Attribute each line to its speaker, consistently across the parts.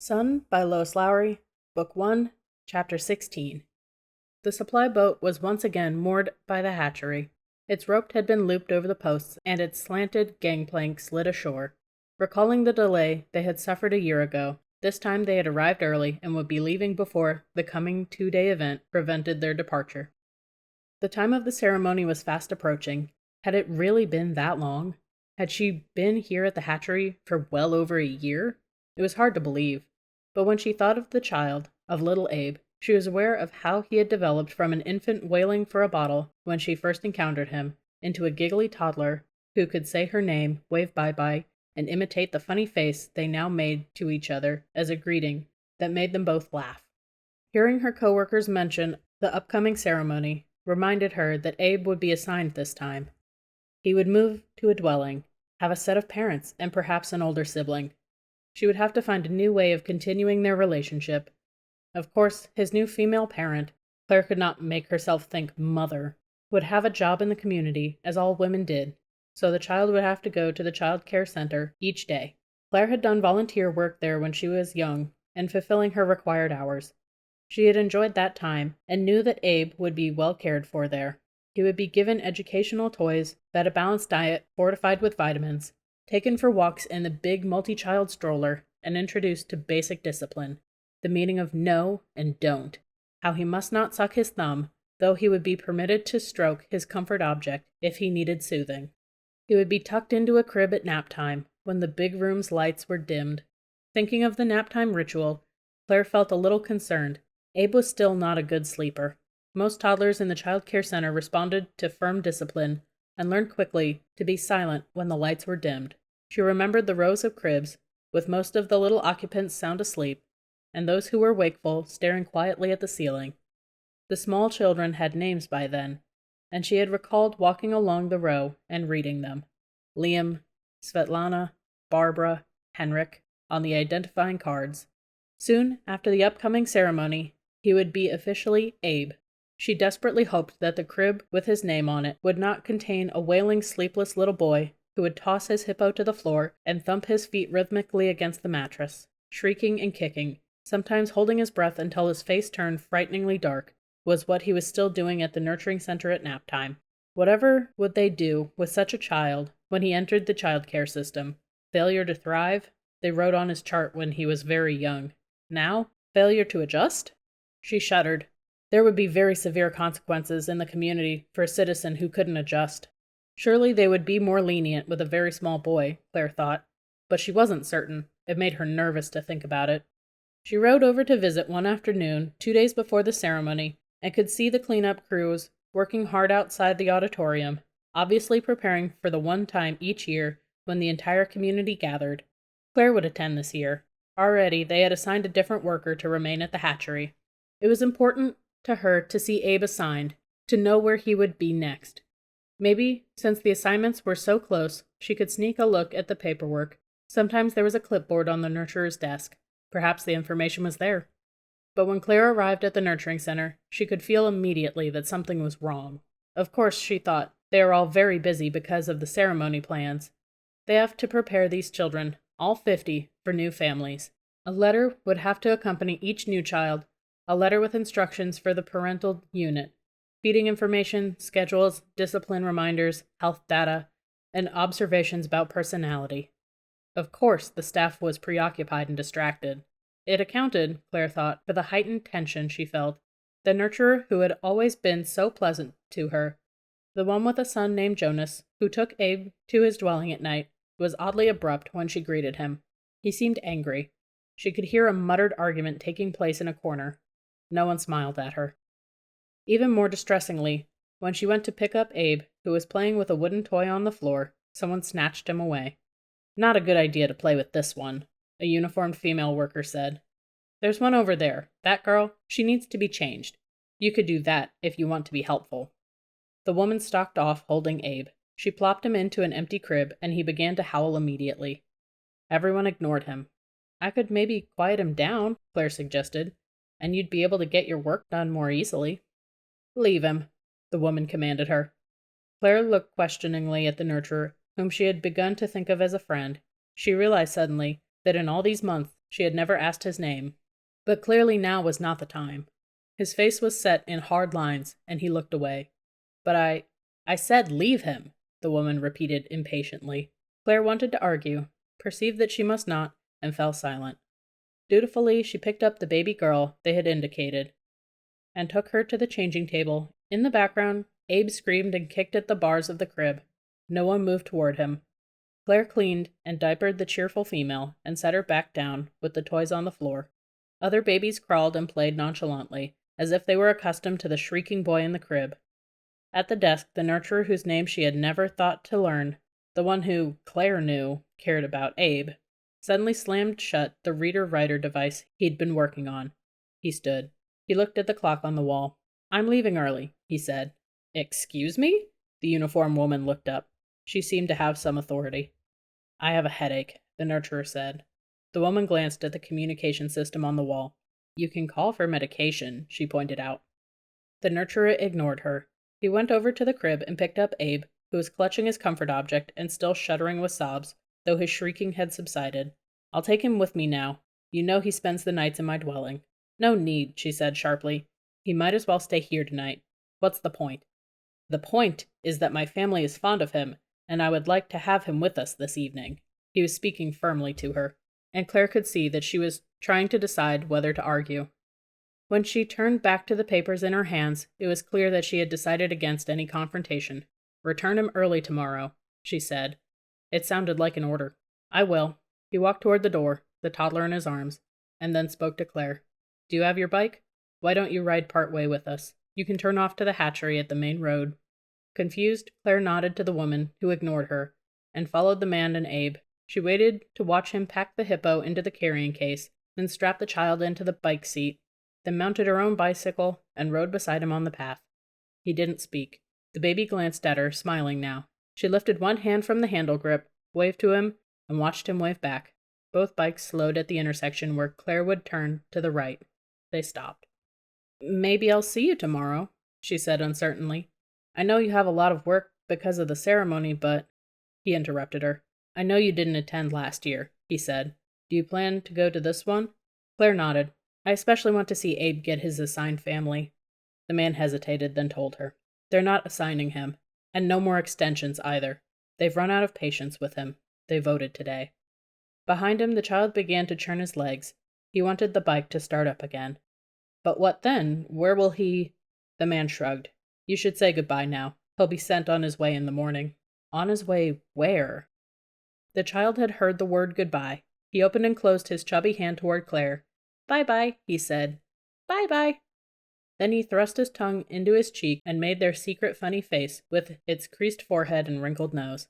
Speaker 1: Sun by Lois Lowry, Book 1, Chapter 16. The supply boat was once again moored by the hatchery. Its rope had been looped over the posts, and its slanted gangplank slid ashore. Recalling the delay they had suffered a year ago, this time they had arrived early and would be leaving before the coming two-day event prevented their departure. The time of the ceremony was fast approaching. Had it really been that long? Had she been here at the hatchery for well over a year? It was hard to believe. But when she thought of the child, of little Abe, she was aware of how he had developed from an infant wailing for a bottle when she first encountered him, into a giggly toddler who could say her name, wave bye-bye, and imitate the funny face they now made to each other as a greeting that made them both laugh. Hearing her coworkers mention the upcoming ceremony reminded her that Abe would be assigned this time. He would move to a dwelling, have a set of parents, and perhaps an older sibling. She would have to find a new way of continuing their relationship. Of course, his new female parent, Claire could not make herself think mother, would have a job in the community, as all women did, so the child would have to go to the child care center each day. Claire had done volunteer work there when she was young and fulfilling her required hours. She had enjoyed that time and knew that Abe would be well cared for there. He would be given educational toys, fed a balanced diet fortified with vitamins, taken for walks in the big multi-child stroller, and introduced to basic discipline, the meaning of no and don't, how he must not suck his thumb, though he would be permitted to stroke his comfort object if he needed soothing. He would be tucked into a crib at nap time, when the big room's lights were dimmed. Thinking of the nap time ritual, Claire felt a little concerned. Abe was still not a good sleeper. Most toddlers in the child care center responded to firm discipline and learned quickly to be silent when the lights were dimmed. She remembered the rows of cribs, with most of the little occupants sound asleep, and those who were wakeful staring quietly at the ceiling. The small children had names by then, and she had recalled walking along the row and reading them. Liam, Svetlana, Barbara, Henrik, on the identifying cards. Soon after the upcoming ceremony, he would be officially Abe. She desperately hoped that the crib with his name on it would not contain a wailing, sleepless little boy who would toss his hippo to the floor and thump his feet rhythmically against the mattress, shrieking and kicking, sometimes holding his breath until his face turned frighteningly dark, was what he was still doing at the nurturing center at nap time. Whatever would they do with such a child when he entered the child care system? Failure to thrive? They wrote on his chart when he was very young. Now, failure to adjust? She shuddered. There would be very severe consequences in the community for a citizen who couldn't adjust. Surely they would be more lenient with a very small boy, Claire thought, but she wasn't certain. It made her nervous to think about it. She rode over to visit one afternoon, 2 days before the ceremony, and could see the cleanup crews working hard outside the auditorium, obviously preparing for the one time each year when the entire community gathered. Claire would attend this year. Already they had assigned a different worker to remain at the hatchery. It was important to her to see Abe assigned, to know where he would be next. Maybe, since the assignments were so close, she could sneak a look at the paperwork. Sometimes there was a clipboard on the nurturer's desk. Perhaps the information was there. But when Claire arrived at the nurturing center, she could feel immediately that something was wrong. Of course, she thought, they are all very busy because of the ceremony plans. They have to prepare these children, all 50, for new families. A letter would have to accompany each new child, a letter with instructions for the parental unit, feeding information, schedules, discipline reminders, health data, and observations about personality. Of course, the staff was preoccupied and distracted. It accounted, Claire thought, for the heightened tension she felt. The nurturer who had always been so pleasant to her, the one with a son named Jonas, who took Abe to his dwelling at night, was oddly abrupt when she greeted him. He seemed angry. She could hear a muttered argument taking place in a corner. No one smiled at her. Even more distressingly, when she went to pick up Abe, who was playing with a wooden toy on the floor, someone snatched him away. Not a good idea to play with this one, a uniformed female worker said. There's one over there. That girl, she needs to be changed. You could do that if you want to be helpful. The woman stalked off holding Abe. She plopped him into an empty crib, and he began to howl immediately. Everyone ignored him. I could maybe quiet him down, Claire suggested, and you'd be able to get your work done more easily. Leave him, the woman commanded her. Claire looked questioningly at the nurturer, whom she had begun to think of as a friend. She realized suddenly that in all these months She had never asked his name. But clearly now was not the time. His face was set in hard lines, and he looked away. But I said leave him, the woman repeated impatiently. Claire wanted to argue, perceived that she must not, and fell silent. Dutifully, she picked up the baby girl they had indicated, and took her to the changing table. In the background, Abe screamed and kicked at the bars of the crib. No one moved toward him. Claire cleaned and diapered the cheerful female, and set her back down, with the toys on the floor. Other babies crawled and played nonchalantly, as if they were accustomed to the shrieking boy in the crib. At the desk, the nurturer whose name she had never thought to learn, the one who, Claire knew, cared about Abe, suddenly slammed shut the reader-writer device he'd been working on. He stood. He looked at the clock on the wall. "I'm leaving early," he said. "Excuse me?" The uniformed woman looked up. She seemed to have some authority. "I have a headache," the nurturer said. The woman glanced at the communication system on the wall. "You can call for medication," she pointed out. The nurturer ignored her. He went over to the crib and picked up Abe, who was clutching his comfort object and still shuddering with sobs, though his shrieking had subsided. "I'll take him with me now. You know he spends the nights in my dwelling." "No need," she said sharply. "He might as well stay here tonight. What's the point?" "The point is that my family is fond of him, and I would like to have him with us this evening." He was speaking firmly to her, and Claire could see that she was trying to decide whether to argue. When she turned back to the papers in her hands, it was clear that she had decided against any confrontation. "Return him early tomorrow," she said. It sounded like an order. "I will." He walked toward the door, the toddler in his arms, and then spoke to Claire. "Do you have your bike? Why don't you ride part way with us? You can turn off to the hatchery at the main road." Confused, Claire nodded to the woman, who ignored her, and followed the man and Abe. She waited to watch him pack the hippo into the carrying case, then strap the child into the bike seat, then mounted her own bicycle and rode beside him on the path. He didn't speak. The baby glanced at her, smiling now. She lifted one hand from the handle grip, waved to him, and watched him wave back. Both bikes slowed at the intersection where Claire would turn to the right. They stopped. "Maybe I'll see you tomorrow," she said uncertainly. "I know you have a lot of work because of the ceremony, but—" He interrupted her. "I know you didn't attend last year," he said. "Do you plan to go to this one?" Claire nodded. "I especially want to see Abe get his assigned family." The man hesitated, then told her. "They're not assigning him, and no more extensions either. They've run out of patience with him. They voted today." Behind him, the child began to churn his legs. He wanted the bike to start up again. "But what then? Where will he—" The man shrugged. "You should say goodbye now. He'll be sent on his way in the morning." "On his way where?" The child had heard the word goodbye. He opened and closed his chubby hand toward Claire. "Bye-bye," he said. "Bye-bye." Then he thrust his tongue into his cheek and made their secret funny face, with its creased forehead and wrinkled nose.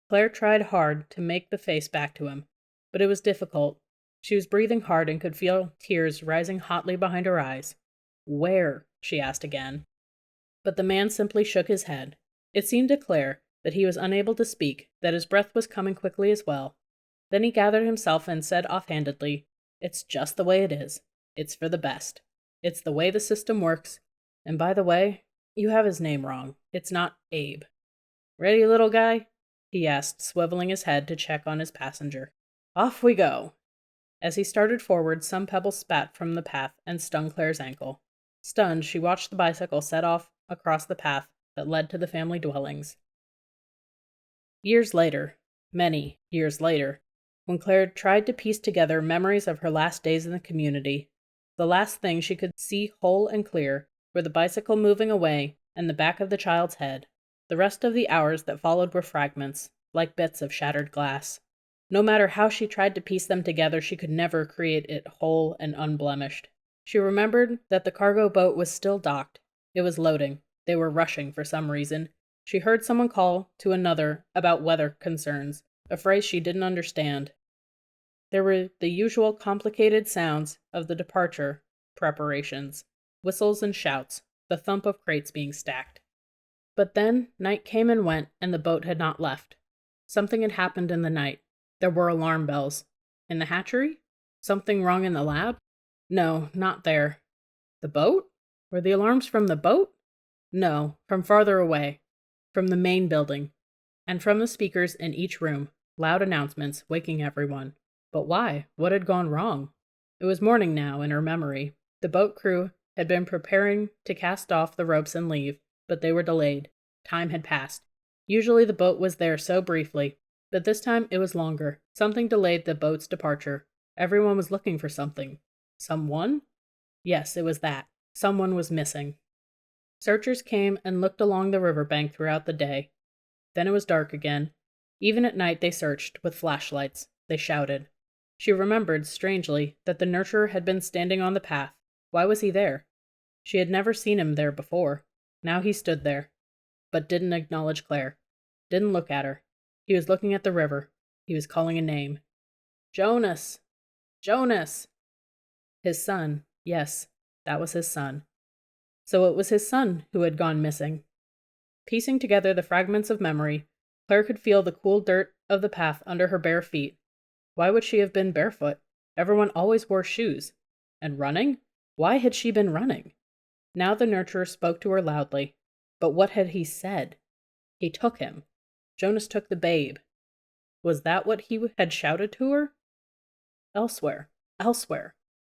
Speaker 1: Claire tried hard to make the face back to him, but it was difficult. She was breathing hard and could feel tears rising hotly behind her eyes. "Where?" she asked again. But the man simply shook his head. It seemed to Claire that he was unable to speak, that his breath was coming quickly as well. Then he gathered himself and said offhandedly, "It's just the way it is. It's for the best. It's the way the system works. And by the way, you have his name wrong. It's not Abe. Ready, little guy?" he asked, swiveling his head to check on his passenger. "Off we go." As he started forward, some pebbles spat from the path and stung Claire's ankle. Stunned, she watched the bicycle set off across the path that led to the family dwellings. Years later, many years later, when Claire tried to piece together memories of her last days in the community, the last thing she could see whole and clear were the bicycle moving away and the back of the child's head. The rest of the hours that followed were fragments, like bits of shattered glass. No matter how she tried to piece them together, she could never create it whole and unblemished. She remembered that the cargo boat was still docked. It was loading. They were rushing for some reason. She heard someone call to another about weather concerns, a phrase she didn't understand. There were the usual complicated sounds of the departure preparations, whistles and shouts, the thump of crates being stacked. But then night came and went, and the boat had not left. Something had happened in the night. There were alarm bells. In the hatchery? Something wrong in the lab? No, not there. The boat? Were the alarms from the boat? No, from farther away. From the main building. And from the speakers in each room, loud announcements waking everyone. But why? What had gone wrong? It was morning now in her memory. The boat crew had been preparing to cast off the ropes and leave, but they were delayed. Time had passed. Usually the boat was there so briefly, but this time it was longer. Something delayed the boat's departure. Everyone was looking for something. Someone? Yes, it was that. Someone was missing. Searchers came and looked along the riverbank throughout the day. Then it was dark again. Even at night they searched, with flashlights. They shouted. She remembered, strangely, that the nurturer had been standing on the path. Why was he there? She had never seen him there before. Now he stood there, but didn't acknowledge Claire. Didn't look at her. He was looking at the river. He was calling a name. Jonas! Jonas! His son. Yes, that was his son. So it was his son who had gone missing. Piecing together the fragments of memory, Claire could feel the cool dirt of the path under her bare feet. Why would she have been barefoot? Everyone always wore shoes. And running? Why had she been running? Now the nurturer spoke to her loudly. But what had he said? He took him. Jonas took the babe. Was that what he had shouted to her? Elsewhere. Elsewhere.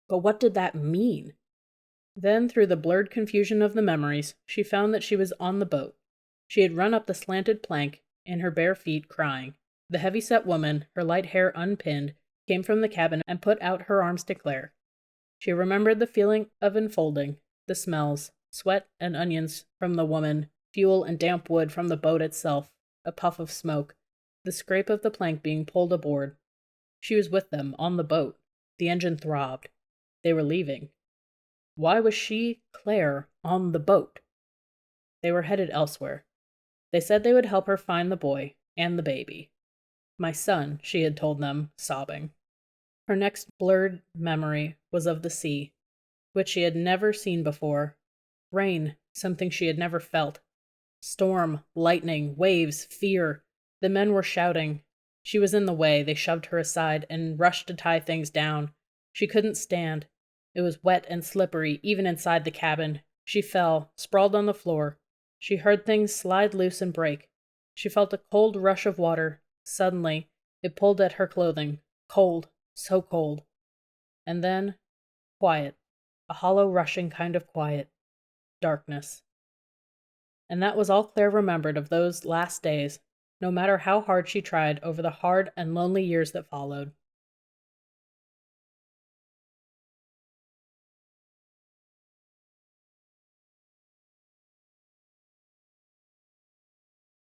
Speaker 1: But what did that mean? Then, through the blurred confusion of the memories, she found that she was on the boat. She had run up the slanted plank, in her bare feet, crying. The heavy-set woman, her light hair unpinned, came from the cabin and put out her arms to Claire. She remembered the feeling of enfolding, the smells, sweat and onions from the woman, fuel and damp wood from the boat itself, a puff of smoke, the scrape of the plank being pulled aboard. She was with them, on the boat. The engine throbbed. They were leaving. Why was she, Claire, on the boat? They were headed elsewhere. They said they would help her find the boy and the baby. My son, she had told them, sobbing. Her next blurred memory was of the sea, which she had never seen before. Rain, something she had never felt. Storm, lightning, waves, fear. The men were shouting. She was in the way. They shoved her aside and rushed to tie things down. She couldn't stand. It was wet and slippery, even inside the cabin. She fell, sprawled on the floor. She heard things slide loose and break. She felt a cold rush of water. Suddenly, it pulled at her clothing. Cold, so cold. And then, quiet. A hollow, rushing kind of quiet. Darkness. And that was all Claire remembered of those last days, no matter how hard she tried over the hard and lonely years that followed.